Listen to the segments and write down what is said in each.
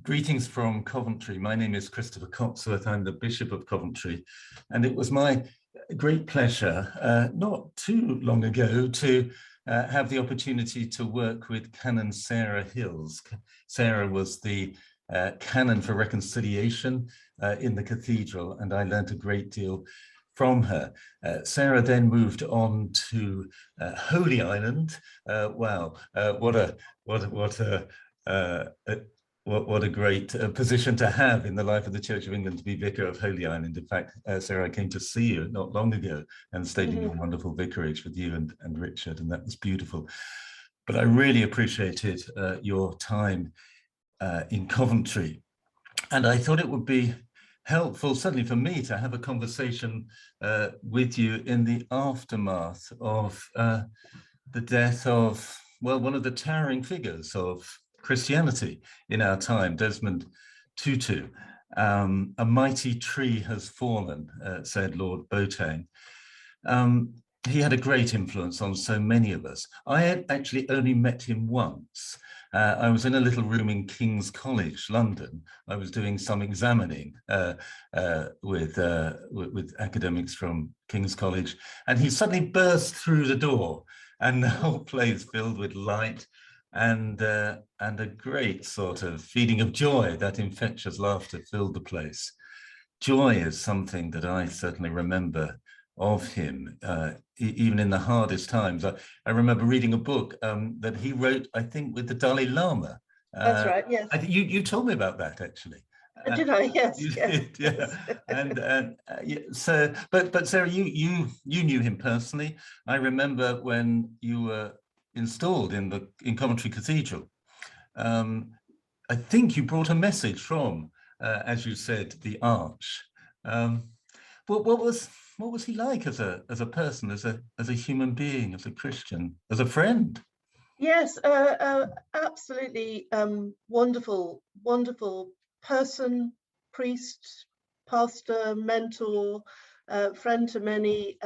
Greetings from Coventry. My name is Christopher Cotsworth. I'm the Bishop of Coventry, and it was my great pleasure not too long ago to have the opportunity to work with Canon Sarah Hills. Sarah was the Canon for Reconciliation in the cathedral, and I learned a great deal from her. Sarah then moved on to Holy Island. Wow, what a great position to have in the life of the Church of England, to be Vicar of Holy Island. In fact, Sarah, I came to see you not long ago and stayed in your wonderful vicarage with you and Richard, and that was beautiful. But I really appreciated your time in Coventry. And I thought it would be helpful, certainly for me, to have a conversation with you in the aftermath of the death of, well, one of the towering figures of Christianity in our time, Desmond Tutu. A mighty tree has fallen, said Lord Boateng. He had a great influence on so many of us. I had actually only met him once. I was in a little room in King's College, London. I was doing some examining with academics from King's College, and he suddenly burst through the door, and the whole place filled with light and a great sort of feeling of joy. That infectious laughter filled the place. Joy is something that I certainly remember of him, even in the hardest times. I remember reading a book that he wrote, I think, with the Dalai Lama. That's right, yes. You told me about that, actually. Did I? Yes. You yes. did, yeah. And so, but Sarah, you knew him personally. I remember when you were installed in Coventry Cathedral. I think you brought a message from, as you said, the Arch. What was he like as a person, as a human being, as a Christian, as a friend? Yes, absolutely wonderful person, priest, pastor, mentor, friend to many.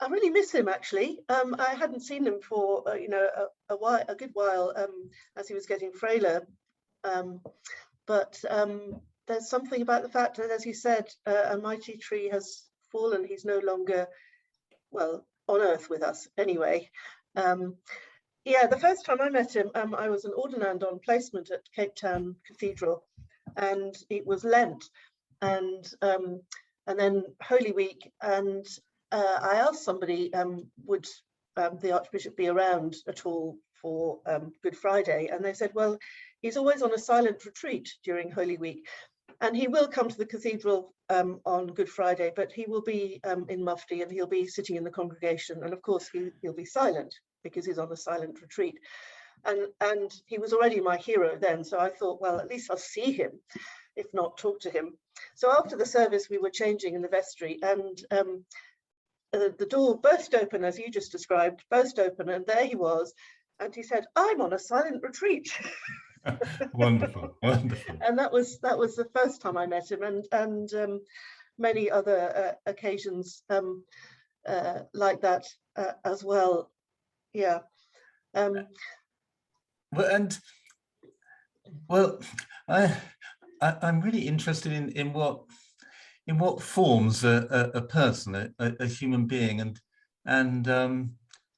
I really miss him, actually. I hadn't seen him for a good while, as he was getting frailer. But there's something about the fact that, as he said, a mighty tree has fallen. He's no longer, well, on earth with us anyway. Yeah, the first time I met him, I was an ordinand on placement at Cape Town Cathedral, and it was Lent, and then Holy Week, and I asked somebody, would the Archbishop be around at all for Good Friday? And they said, well, he's always on a silent retreat during Holy Week, and he will come to the cathedral on Good Friday, but he will be in mufti, and he'll be sitting in the congregation, and of course he'll be silent because he's on a silent retreat. And he was already my hero then, so I thought, well, at least I'll see him, if not talk to him. So after the service, we were changing in the vestry, and the door burst open, as you just described, burst open, and there he was, and he said, I'm on a silent retreat. Wonderful, wonderful. And that was the first time I met him, and many other occasions like that as well. Yeah. I'm really interested in what forms a person, a human being, and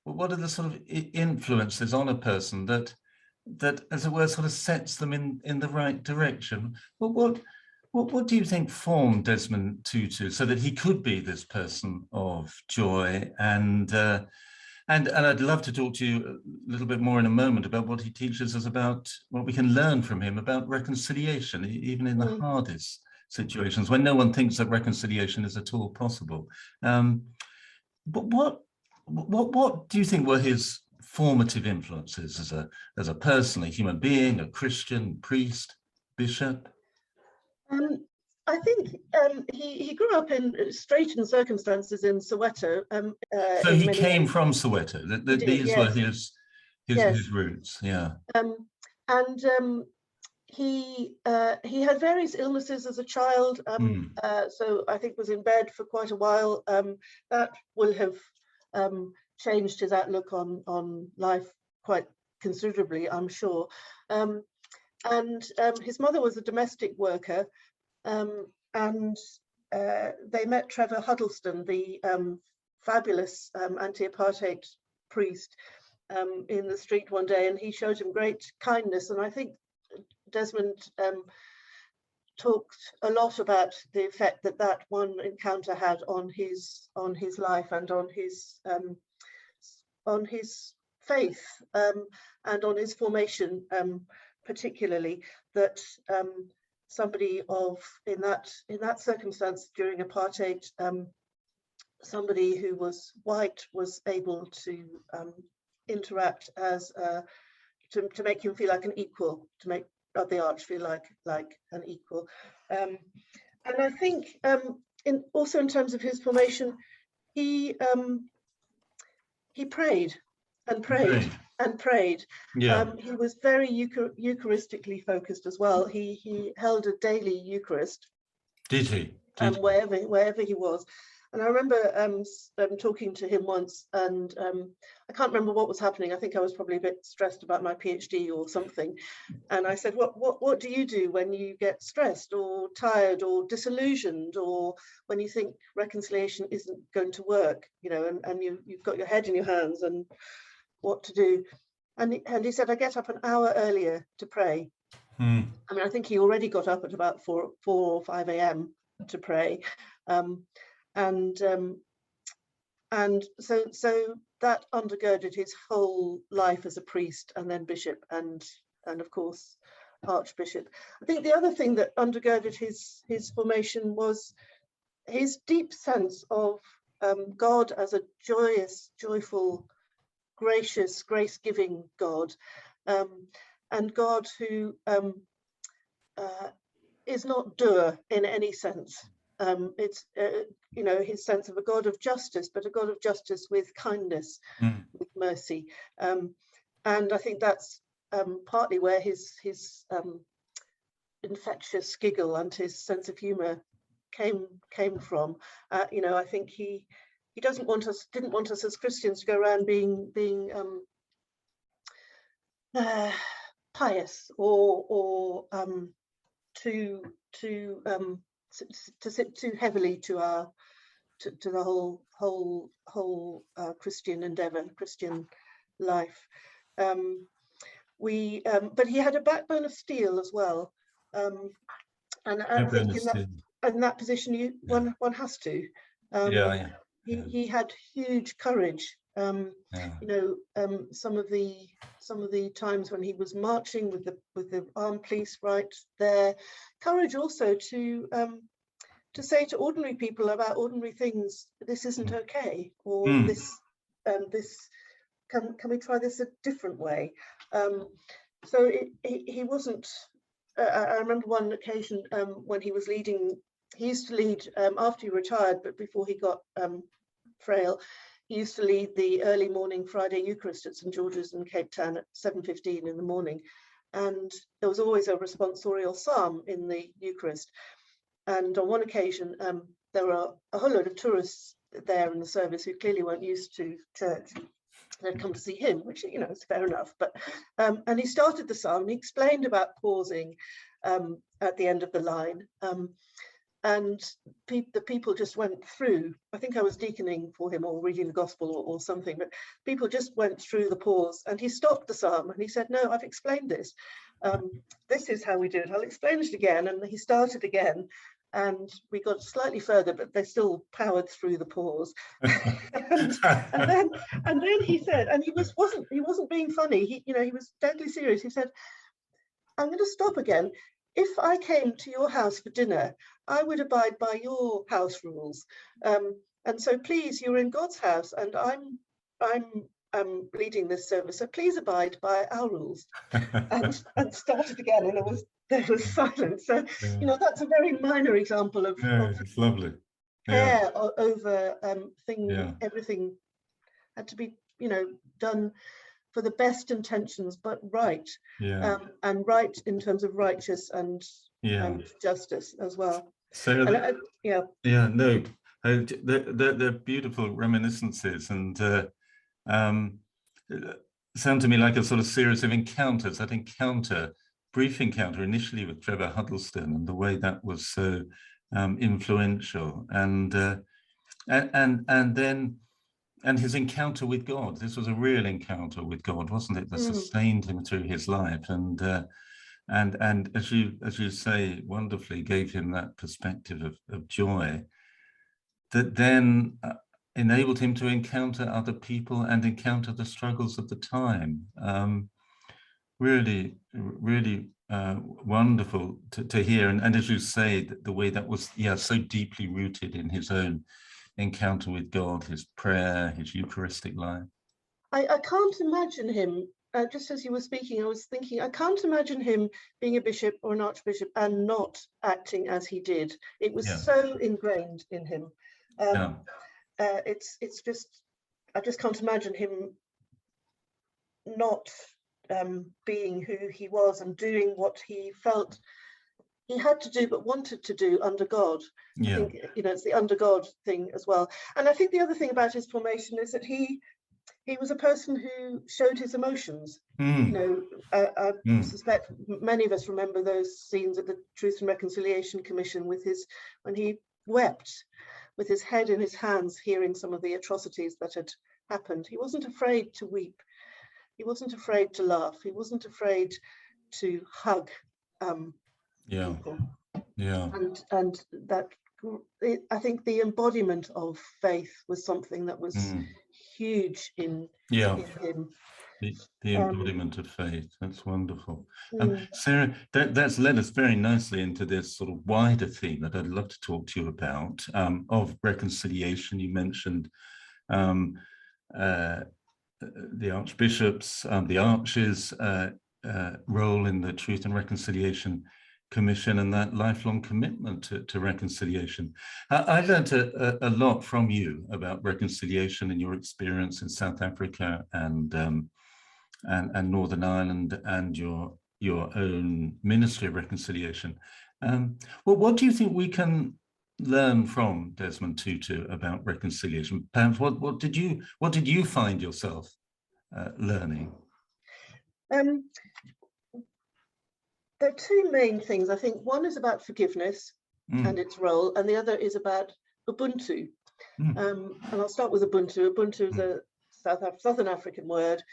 what are the sort of influences on a person that, as it were, sort of sets them in the right direction. What do you think formed Desmond Tutu so that he could be this person of joy? And I'd love to talk to you a little bit more in a moment about what he teaches us about what we can learn from him about reconciliation, even in the hardest situations when no one thinks that reconciliation is at all possible. But what do you think were his formative influences as a person, a human being, a Christian, priest, bishop? I think he grew up in straitened circumstances in Soweto. So he came from Soweto. These were his roots. Yeah. And he had various illnesses as a child. So I think was in bed for quite a while. That will have changed his outlook on life quite considerably, I'm sure. And his mother was a domestic worker, and they met Trevor Huddleston, the fabulous anti-apartheid priest, in the street one day, and he showed him great kindness. And I think Desmond talked a lot about the effect that that one encounter had on his life and on his faith, and on his formation, particularly, that somebody in that circumstance during apartheid, somebody who was white was able to interact as to make him feel like an equal, to make the arch feel like an equal. And I think also in terms of his formation, he prayed and prayed and prayed. Yeah. He was very Eucharistically focused as well. He held a daily Eucharist. Did he? Wherever he was. And I remember talking to him once, and I can't remember what was happening. I think I was probably a bit stressed about my PhD or something. And I said, what do you do when you get stressed or tired or disillusioned, or when you think reconciliation isn't going to work, and you've got your head in your hands and what to do? And he said, I get up an hour earlier to pray. I mean, I think he already got up at about 4 or 5 a.m. to pray. And so that undergirded his whole life as a priest and then bishop and of course archbishop. I think the other thing that undergirded his formation was his deep sense of God as a joyous, joyful, gracious, grace-giving God, and God who is not dour in any sense. It's his sense of a God of justice, but a God of justice with kindness, with mercy, and I think that's partly where his infectious giggle and his sense of humour came from. I think he didn't want us as Christians to go around being pious or to sit too heavily to the whole Christian endeavor, Christian life. But he had a backbone of steel as well, and I think in that position one has to. He had huge courage. Some of the times when he was marching with the armed police right there, courage also to say to ordinary people about ordinary things, this isn't okay, or this can we try this a different way? So he wasn't. I remember one occasion when he was leading. He used to lead after he retired, but before he got frail, he used to lead the early morning Friday Eucharist at St George's in Cape Town at 7:15 in the morning, and there was always a responsorial psalm in the Eucharist. And on one occasion, there were a whole load of tourists there in the service who clearly weren't used to church. They'd come to see him, which is fair enough. But and he started the psalm. He explained about pausing at the end of the line. And the people just went through. I think I was deaconing for him or reading the gospel or something, but people just went through the pause, and he stopped the psalm and he said, no, I've explained this. This is how we do it. I'll explain it again. And he started again, and we got slightly further, but they still powered through the pause. and then he said, and he wasn't being funny. He was deadly serious. He said, I'm going to stop again. If I came to your house for dinner, I would abide by your house rules. And so please, you're in God's house, and I'm leading this service, so please abide by our rules. and started again, and there was silence. So that's a very minor example of it's lovely. Care over everything had to be done for the best intentions, but right, and right in terms of righteous and justice as well. So they're beautiful reminiscences, and sound to me like a sort of series of encounters. That encounter brief encounter initially with Trevor Huddleston and the way that was so influential, and then his encounter with God. This was a real encounter with God, wasn't it? That sustained him through his life, and as you say wonderfully, gave him that perspective of joy that then enabled him to encounter other people and encounter the struggles of the time. Really wonderful to hear, and as you say, the way that was so deeply rooted in his own encounter with God, his prayer, his Eucharistic life. I can't imagine him, just as you were speaking, I was thinking, I can't imagine him being a bishop or an archbishop and not acting as he did. It was so ingrained in him. It's just, I just can't imagine him not being who he was and doing what he felt he had to do but wanted to do under God. I think, it's the under God thing as well. And I think the other thing about his formation is that he was a person who showed his emotions. I suspect many of us remember those scenes at the Truth and Reconciliation Commission when he wept with his head in his hands, hearing some of the atrocities that had happened. He wasn't afraid to weep. He wasn't afraid to laugh. He wasn't afraid to hug people. And that, I think the embodiment of faith was something that was huge in him. The embodiment of faith. That's wonderful. Sarah, that's led us very nicely into this sort of wider theme that I'd love to talk to you about, of reconciliation. You mentioned the Archbishop's, the Arch's role in the Truth and Reconciliation Commission and that lifelong commitment to reconciliation. I learned a lot from you about reconciliation and your experience in South Africa and Northern Ireland and your own ministry of reconciliation. Well, what do you think we can learn from Desmond Tutu about reconciliation? Perhaps what did you find yourself learning? There are two main things. I think one is about forgiveness and its role, and the other is about Ubuntu. And I'll start with Ubuntu. Ubuntu is a Southern African word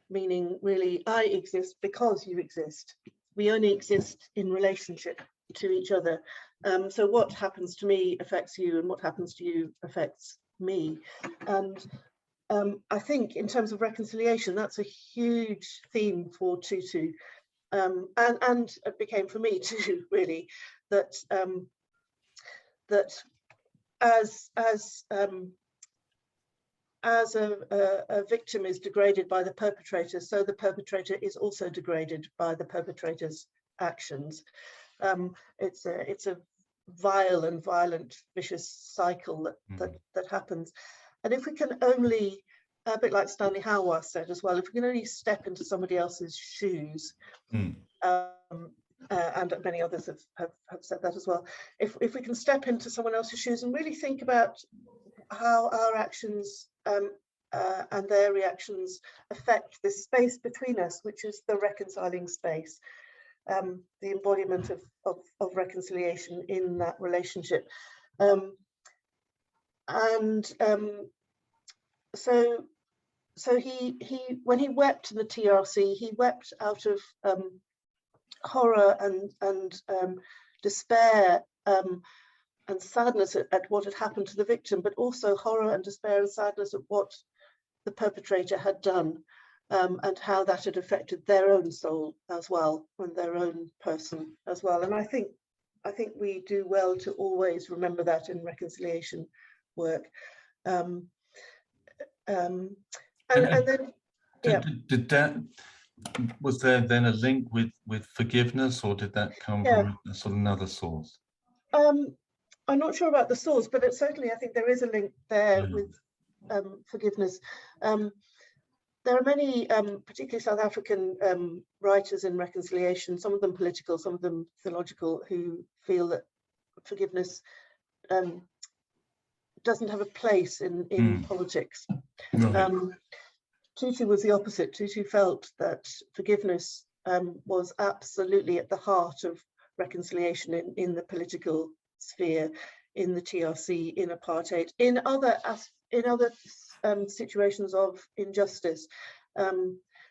meaning really, I exist because you exist. We only exist in relationship to each other. So what happens to me affects you, and what happens to you affects me. And I think in terms of reconciliation, that's a huge theme for Tutu. And it became for me too, really, that as a victim is degraded by the perpetrator, so the perpetrator is also degraded by the perpetrator's actions. It's a vile and violent, vicious cycle that happens. And if we can only, a bit like Stanley Hauer said as well, if we can only step into somebody else's shoes, and many others have said that as well, if we can step into someone else's shoes and really think about how our actions and their reactions affect this space between us, which is the reconciling space, the embodiment of reconciliation in that relationship. So he when he wept in the TRC, he wept out of horror and despair and sadness at what had happened to the victim, but also horror and despair and sadness at what the perpetrator had done, and how that had affected their own soul as well, and their own person as well. And I think we do well to always remember that in reconciliation work. And then, did that, was there then a link with forgiveness, or did that come from a sort of another source? I'm not sure about the source, but certainly I think there is a link there with forgiveness. There are many, particularly South African writers in reconciliation, some of them political, some of them theological, who feel that forgiveness doesn't have a place in politics. Right. Tutu was the opposite. Tutu felt that forgiveness was absolutely at the heart of reconciliation in the political sphere, in the TRC, in apartheid, in other situations of injustice.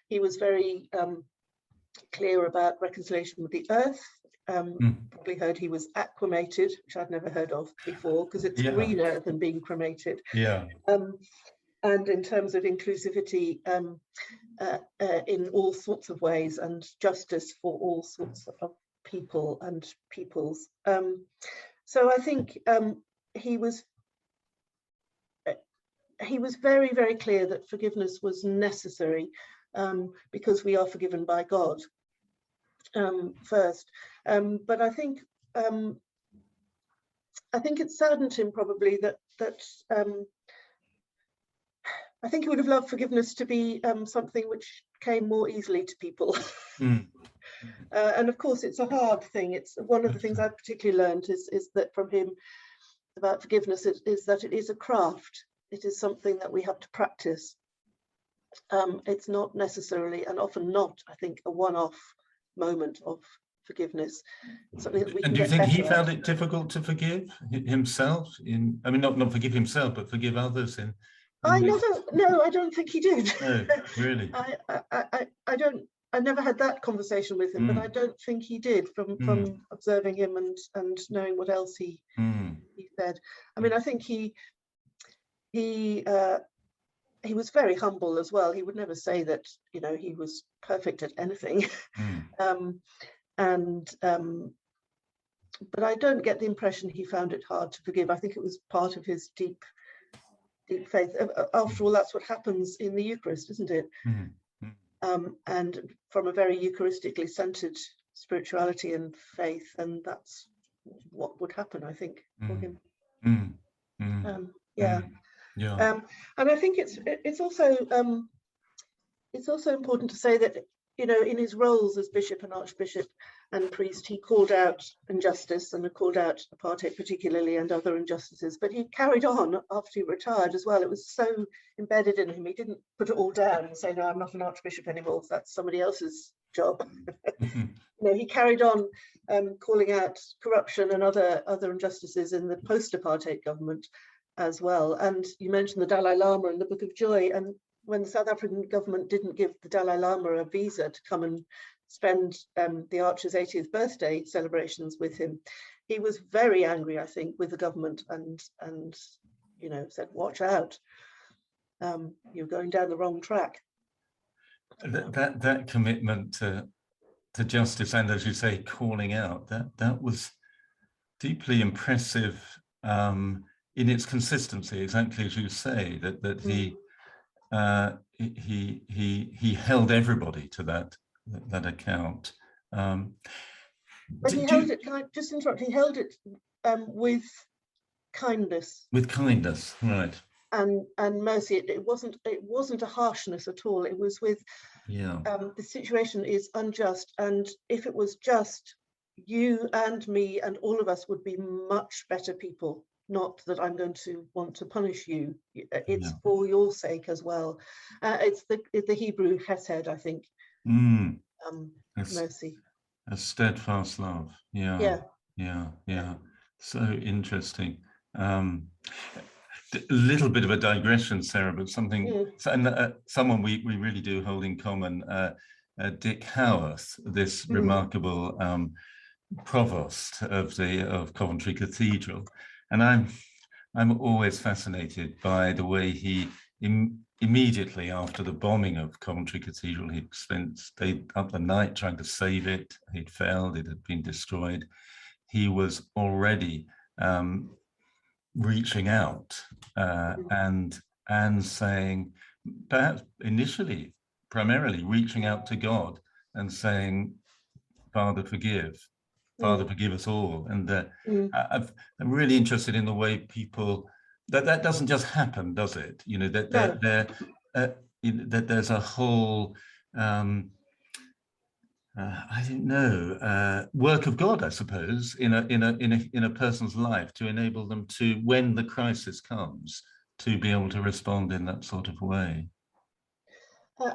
He was very clear about reconciliation with the earth. Probably heard he was aquamated, which I'd never heard of before, because it's greener than being cremated. And in terms of inclusivity in all sorts of ways, and justice for all sorts of people and peoples. So I think he was very, very clear that forgiveness was necessary, because we are forgiven by God first. But I think it saddened him probably that I think he would have loved forgiveness to be something which came more easily to people. And of course, it's a hard thing. It's one of the things I've particularly learned is that from him about forgiveness is that it is a craft. It is something that we have to practice. It's not necessarily, and often not, I think, a one-off moment of forgiveness. Something that we can do you get think he better found at. it difficult to forgive himself? I mean, not forgive himself, but forgive others in I don't think he did. No, really. I never had that conversation with him, but I don't think he did from observing him and knowing what else he said. I mean, I think he was very humble as well. He would never say that, you know, he was perfect at anything. But I don't get the impression he found it hard to forgive. I think it was part of his deep faith. After all, that's what happens in the Eucharist, isn't it? And from a very Eucharistically centered spirituality and faith, and that's what would happen, I think, for him. And I think it's also important to say that, you know, in his roles as bishop and archbishop and priest, he called out injustice and called out apartheid particularly, and other injustices, but he carried on after he retired as well. It was so embedded in him. He didn't put it all down and say, no, I'm not an archbishop anymore, that's somebody else's job. No, he carried on calling out corruption and other injustices in the post-apartheid government as well. And you mentioned the Dalai Lama in the Book of Joy, and when the South African government didn't give the Dalai Lama a visa to come and spend the Archer's 80th birthday celebrations with him, he was very angry, I think, with the government, and you know, said, watch out, you're going down the wrong track. That commitment to justice, and as you say, calling out, that was deeply impressive in its consistency, exactly as you say, that he held everybody to that account. But he held it, can I just interrupt? He held it with kindness. With kindness, right. And mercy. It wasn't a harshness at all. It was with the situation is unjust, and if it was just, you and me and all of us would be much better people. Not that I'm going to want to punish you. It's for your sake as well. It's the Hebrew hesed, I think. Mercy. A steadfast love. Yeah. So interesting. A little bit of a digression, Sarah, but something. Someone we really do hold in common. Dick Howarth, this remarkable provost of Coventry Cathedral. And I'm always fascinated by the way he immediately after the bombing of Coventry Cathedral, he'd stayed up the night trying to save it. He'd failed, it had been destroyed. He was already reaching out and saying, perhaps initially, primarily reaching out to God and saying, Father, forgive. Father, forgive us all. And I'm really interested in the way people, that doesn't just happen, does it? You know, that there's a whole, I don't know, work of God, I suppose, in a person's life to enable them to, when the crisis comes, to be able to respond in that sort of way.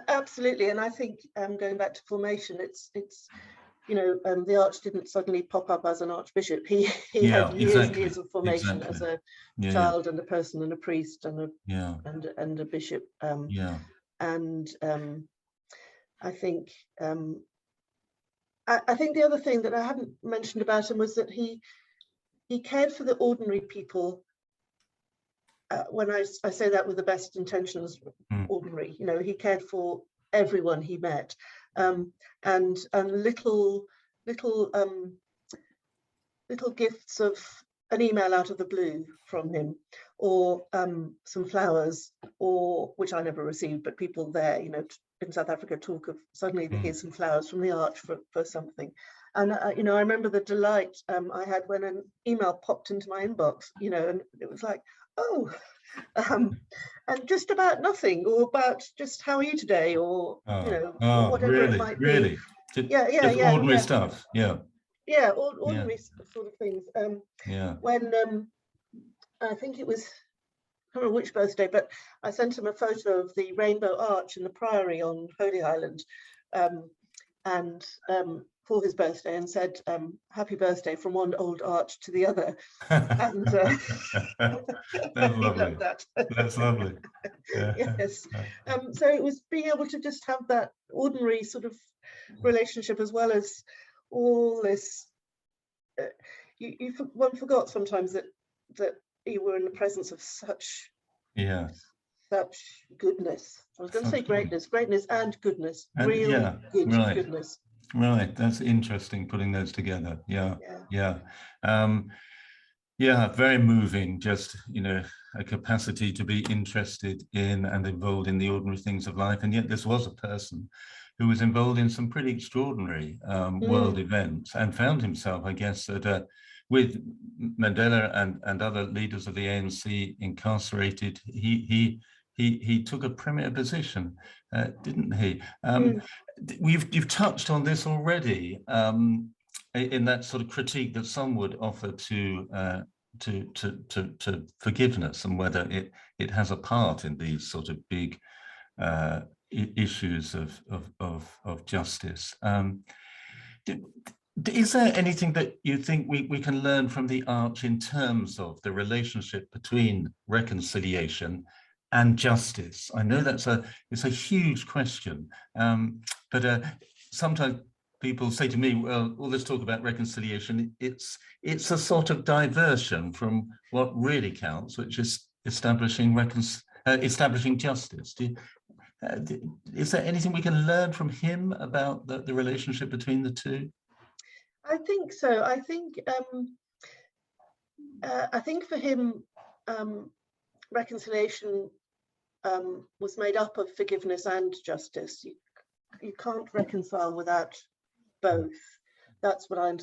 Absolutely, and I think going back to formation, it's you know, the Arch didn't suddenly pop up as an archbishop. He Yeah, had years and exactly. years of formation Exactly. as a Yeah, child and a person and a priest and a yeah, and a bishop. yeah, And I think I think the other thing that I haven't mentioned about him was that he cared for the ordinary people. When I say that with the best intentions, mm, ordinary, you know, he cared for everyone he met, and little gifts of an email out of the blue from him, or some flowers, or which I never received, but people there, you know, in South Africa talk of suddenly here's some flowers from the Arch for something. And you know, I remember the delight I had when an email popped into my inbox, you know, and it was like, oh, and just about nothing, or about just how are you today, or you know, whatever it really, might be. really, just, Yeah, just ordinary yeah. stuff. Yeah, Yeah, yeah, ordinary sort of things. yeah. When I think it was, I don't remember which birthday, but I sent him a photo of the Rainbow Arch in the Priory on Holy Island, and for his birthday, and said, "Happy birthday from one old arch to the other." And That's he lovely. loved that. That's lovely. Yeah. Yes. So it was being able to just have that ordinary sort of relationship, as well as all this. One forgot sometimes that you were in the presence of such goodness. I was going to say greatness and goodness, And real good right, goodness. right. That's interesting, putting those together. Yeah, Yeah. Yeah, very moving. Just, you know, a capacity to be interested in and involved in the ordinary things of life. And yet this was a person who was involved in some pretty extraordinary world events, and found himself, I guess, with Mandela and other leaders of the ANC incarcerated. He took a premier position, didn't he? You've touched on this already. In that sort of critique that some would offer to forgiveness, and whether it has a part in these sort of big issues of justice. Is there anything that you think we can learn from the Arch in terms of the relationship between reconciliation and justice? I know it's a huge question, but sometimes people say to me, well, all this talk about reconciliation, it's a sort of diversion from what really counts, which is establishing justice. Is there anything we can learn from him about the relationship between the two? I think so. I think for him, reconciliation was made up of forgiveness and justice. You can't reconcile without both. That's what I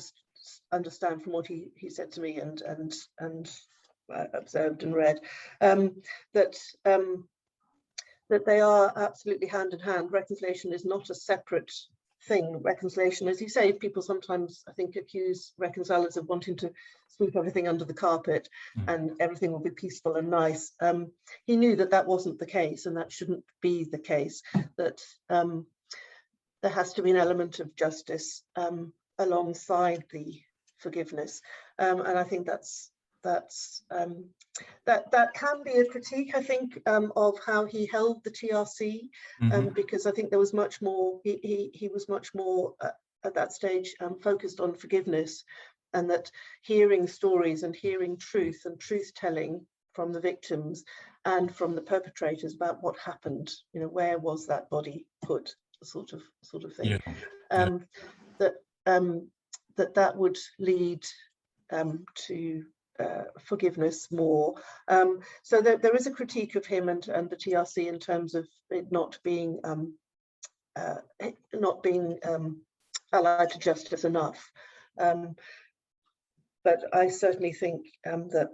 understand from what he said to me and observed and read, that they are absolutely hand in hand. Reconciliation is not a separate thing. Reconciliation, as you say, people sometimes, I think, accuse reconcilers of wanting to sweep everything under the carpet and everything will be peaceful and nice. He knew that wasn't the case, and that shouldn't be the case, that there has to be an element of justice alongside the forgiveness, and I think that can be a critique, I think, of how he held the TRC, because I think there was much more. He was much more at that stage focused on forgiveness, and that hearing stories and hearing truth and truth telling from the victims and from the perpetrators about what happened. You know, where was that body put? Sort of thing. That would lead to forgiveness more. So there is a critique of him and the TRC in terms of it not being allied to justice enough. But I certainly think that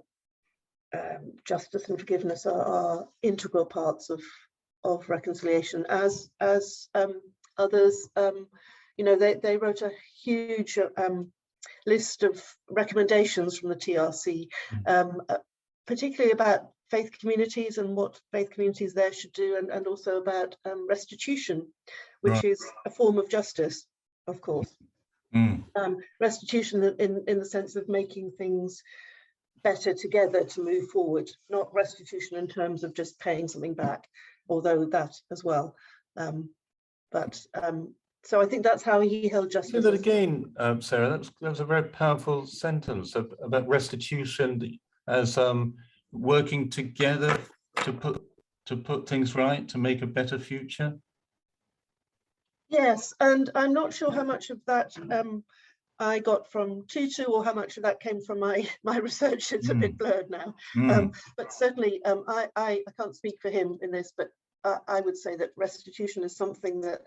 justice and forgiveness are integral parts of reconciliation, as others. You know, they wrote a huge list of recommendations from the TRC, particularly about faith communities and what faith communities there should do, and also about restitution, which is a form of justice, of course. Restitution in the sense of making things better together to move forward, not restitution in terms of just paying something back, although that as well. So I think that's how he held justice. Say that again, Sarah. That was a very powerful sentence about restitution as working together to put things right, to make a better future. Yes, and I'm not sure how much of that I got from Tutu or how much of that came from my research. It's a bit blurred now, but certainly I can't speak for him in this, but I would say that restitution is something that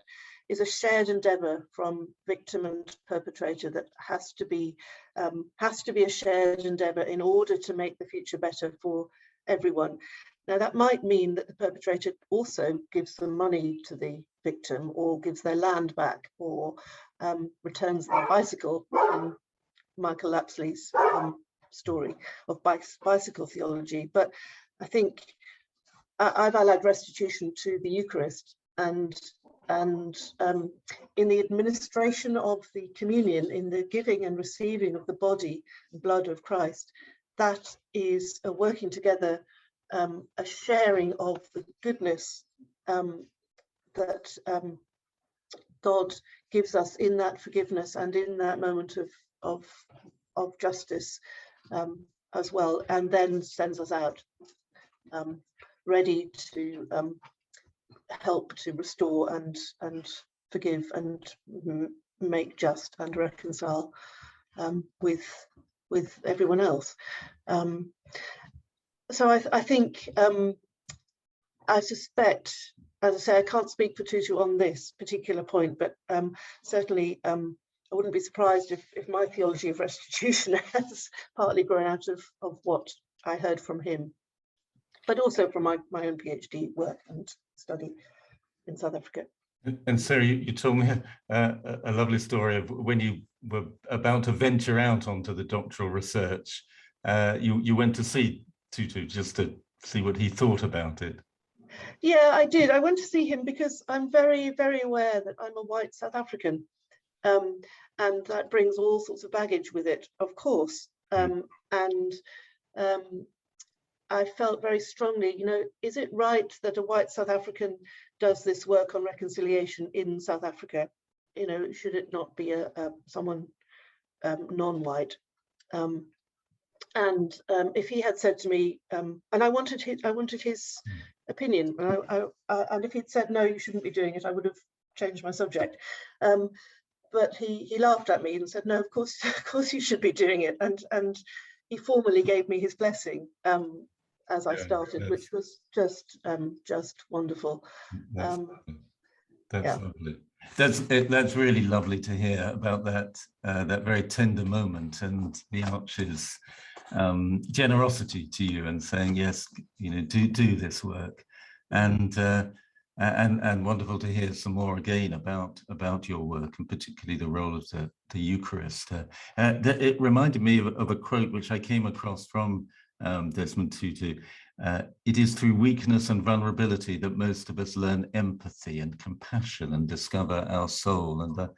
is a shared endeavour from victim and perpetrator, that has to be a shared endeavour in order to make the future better for everyone. Now, that might mean that the perpetrator also gives some money to the victim, or gives their land back, or returns their bicycle, in Michael Lapsley's story of bicycle theology. But I think I've allied restitution to the Eucharist, and in the administration of the communion, in the giving and receiving of the body and blood of Christ. That is a working together, a sharing of the goodness that God gives us in that forgiveness and in that moment of justice as well, and then sends us out ready to help to restore and forgive and make just and reconcile with everyone else. So I think I suspect, as I say, I can't speak for Tutu on this particular point, but certainly I wouldn't be surprised if my theology of restitution has partly grown out of what I heard from him, but also from my own PhD work and study in South Africa. And Sarah, you told me a lovely story of when you were about to venture out onto the doctoral research. You went to see Tutu just to see what he thought about it. Yeah, I did. I went to see him because I'm very, very aware that I'm a white South African, and that brings all sorts of baggage with it, of course. I felt very strongly, is it right that a white South African does this work on reconciliation in South Africa? Should it not be someone non-white? If he had said to me, and I wanted his opinion, and if he'd said no, you shouldn't be doing it, I would have changed my subject. But he laughed at me and said, no, of course you should be doing it, and he formally gave me his blessing as I started, which was just wonderful. That's lovely. That's really lovely to hear about that very tender moment, and the Arch's generosity to you and saying, yes, do this work, and wonderful to hear some more again about your work, and particularly the role of the Eucharist. It reminded me of a quote which I came across from Desmond Tutu. It is through weakness and vulnerability that most of us learn empathy and compassion and discover our soul. And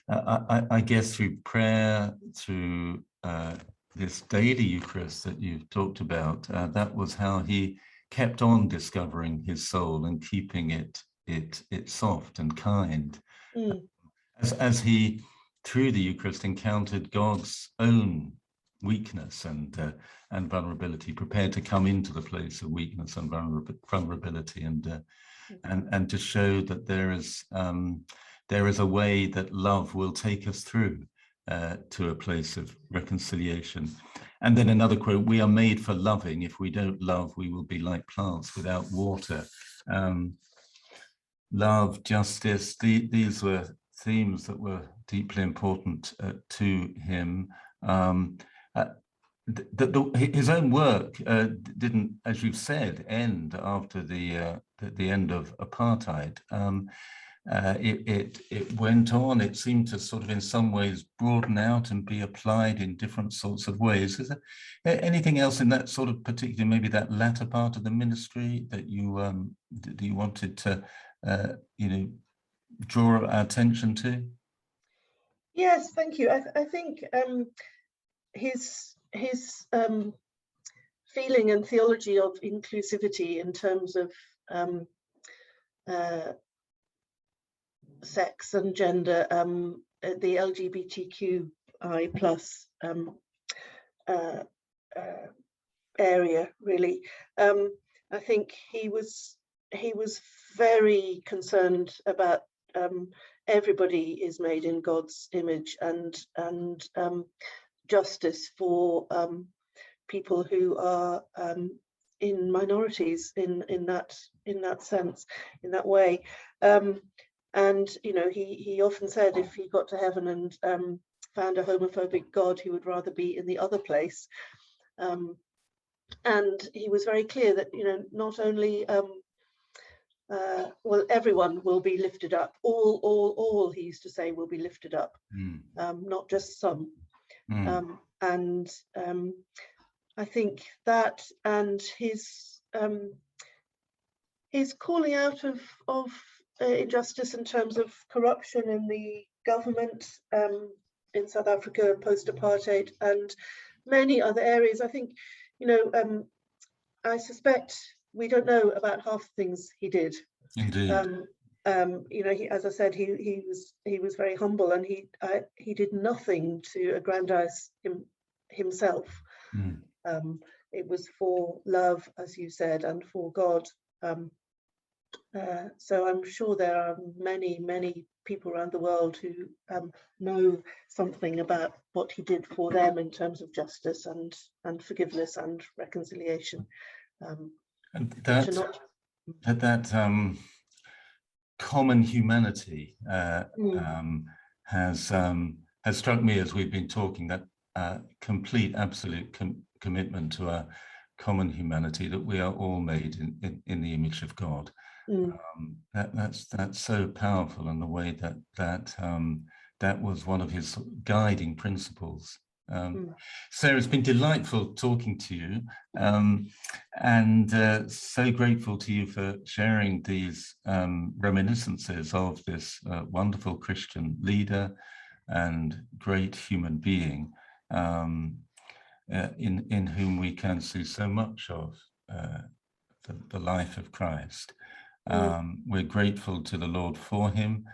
I guess through prayer, through this daily Eucharist that you've talked about, that was how he kept on discovering his soul and keeping it soft and kind. As he, through the Eucharist, encountered God's own weakness and vulnerability, prepared to come into the place of weakness and vulnerability, and to show that there is a way that love will take us through to a place of reconciliation. And then another quote: "We are made for loving. If we don't love, we will be like plants without water." Love, justice, these were themes that were deeply important to him. His own work didn't, as you've said, end after the end of apartheid, it went on. It seemed to sort of in some ways broaden out and be applied in different sorts of ways. Is there anything else in that sort of particular, maybe that latter part of the ministry that you wanted to draw our attention to? Yes, thank you. I think his feeling and theology of inclusivity in terms of sex and gender, the LGBTQI plus area, really. I think he was very concerned about everybody is made in God's image, and justice for people who are in minorities in that sense, in that way. And he often said if he got to heaven and found a homophobic God, he would rather be in the other place. And he was very clear that not only well, everyone will be lifted up. All he used to say will be lifted up, not just some. And I think that, and his calling out of injustice in terms of corruption in the government in South Africa post-apartheid and many other areas. I think, I suspect we don't know about half the things he did. Indeed. As I said, he was very humble, and he did nothing to aggrandize himself. It was for love, as you said, and for God. So I'm sure there are many people around the world who know something about what he did for them in terms of justice and forgiveness and reconciliation. And that common humanity has struck me as we've been talking, that complete, absolute commitment to a common humanity, that we are all made in the image of God. That's so powerful, and the way that was one of his guiding principles. Sarah, it's been delightful talking to you, and so grateful to you for sharing these reminiscences of this wonderful Christian leader and great human being, in whom we can see so much of the life of Christ. We're grateful to the Lord for him.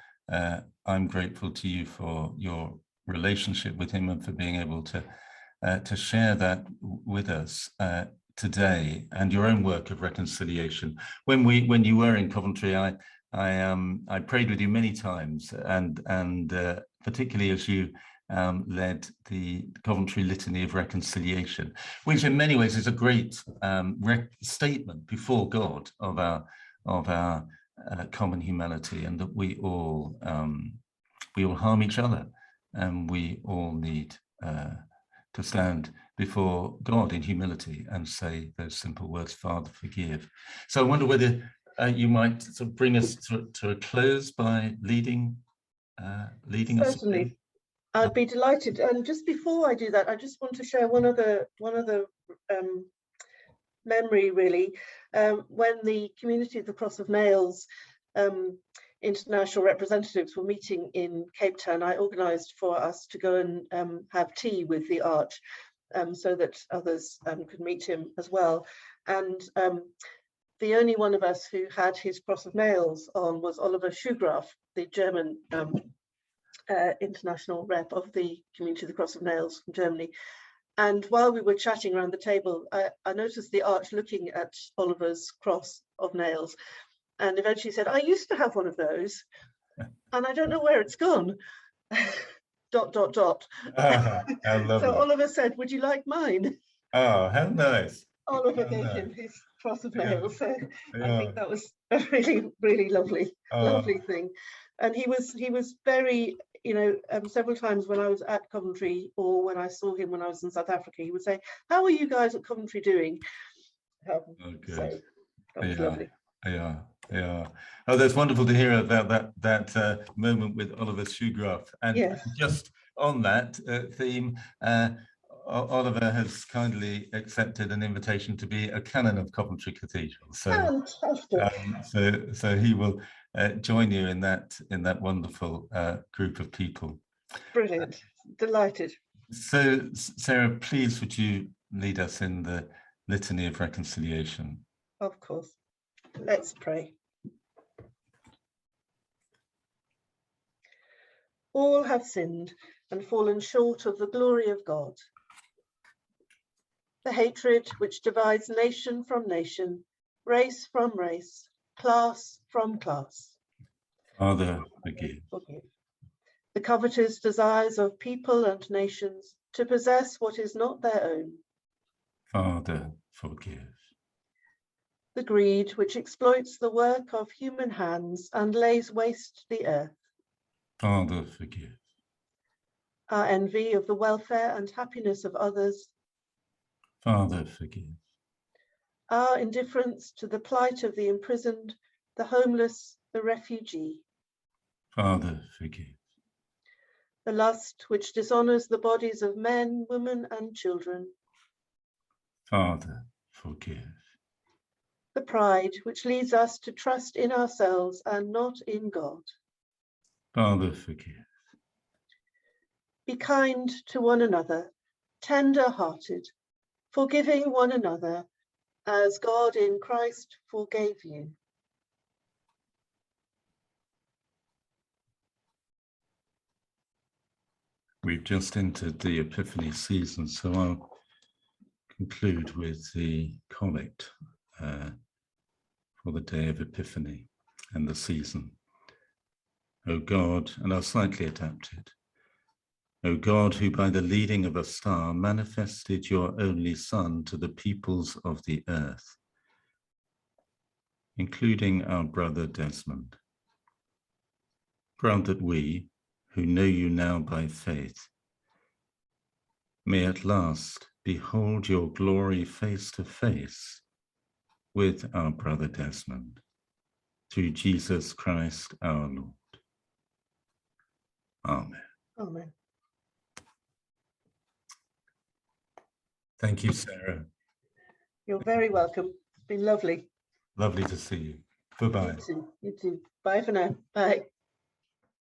I'm grateful to you for your relationship with him and for being able to share that with us today, and your own work of reconciliation. When you were in Coventry, I prayed with you many times, and particularly as you led the Coventry Litany of Reconciliation, which in many ways is a great statement before God of our common humanity, and that we all harm each other, and we all need to stand before God in humility and say those simple words, Father, forgive. So I wonder whether you might sort of bring us to a close by leading us. Certainly, I'd be delighted. And just before I do that, I just want to share one other memory, really. When the community of the Cross of Nails international representatives were meeting in Cape Town, I organised for us to go and have tea with the Arch, so that others could meet him as well. And the only one of us who had his Cross of Nails on was Oliver Schugraff, the German international rep of the community of the Cross of Nails from Germany. And while we were chatting around the table, I noticed the Arch looking at Oliver's Cross of Nails, and eventually said, I used to have one of those, and I don't know where it's gone. ... How lovely. So Oliver said, would you like mine? Oh, how nice. Oliver gave him his Cross of Nails. So I think that was a really, really lovely thing. And he was very, several times when I was at Coventry, or when I saw him when I was in South Africa, he would say, how are you guys at Coventry doing? So that was lovely. Yeah, yeah. Oh, that's wonderful to hear about that moment with Oliver Schugraff. And Yes. just on that theme, Oliver has kindly accepted an invitation to be a canon of Coventry Cathedral. So, Fantastic. so he will join you in that wonderful group of people. Brilliant. Delighted. So, Sarah, please would you lead us in the Litany of Reconciliation? Of course. Let's pray. All have sinned and fallen short of the glory of God. The hatred which divides nation from nation, race from race, class from class. Father, forgive. The covetous desires of people and nations to possess what is not their own. Father, forgive. The greed which exploits the work of human hands and lays waste the earth. Father, forgive. Our envy of the welfare and happiness of others. Father, forgive. Our indifference to the plight of the imprisoned, the homeless, the refugee. Father, forgive. The lust which dishonors the bodies of men, women, and children. Father, forgive. The pride which leads us to trust in ourselves and not in God. Father, forgive. Be kind to one another, tender-hearted, forgiving one another, as God in Christ forgave you. We've just entered the Epiphany season, so I'll conclude with the collect for the day of Epiphany and the season. O God, and I'll slightly adapt it. O God, who by the leading of a star manifested your only Son to the peoples of the earth, including our brother Desmond, grant that we, who know you now by faith, may at last behold your glory face to face with our brother Desmond, through Jesus Christ our Lord. Amen. Amen. Thank you, Sarah. You're very welcome. It's been lovely. Lovely to see you. Bye-bye. You too. You too. Bye for now. Bye.